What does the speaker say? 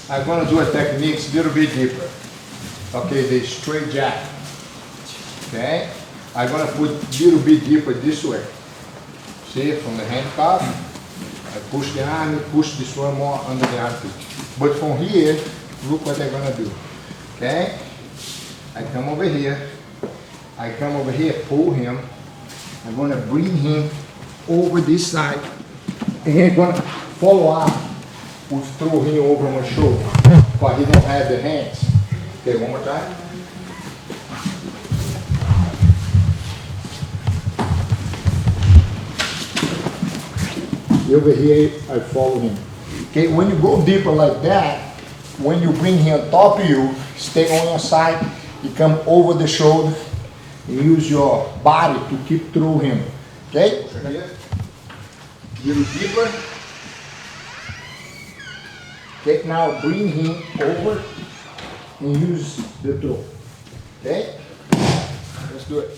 I'm gonna do a technique a little bit deeper. Okay, the straight jacket. Okay, I'm gonna put a little bit deeper this way. See, from the handcuff, I push the arm, push this one more under the armpit. But from here, look what I'm gonna do. Okay, I come over here, pull him. I'm gonna bring him over this side, and I'm gonna follow up with throw him over my shoulder, but he don't have the hands. Okay, one more time. Over here, I follow him. Okay, when you go deeper like that, when you bring him on top of you, stay on your side, you come over the shoulder, and use your body to keep through him. Okay? Little deeper. Okay, now bring him over and use the throw. Okay? Let's do it.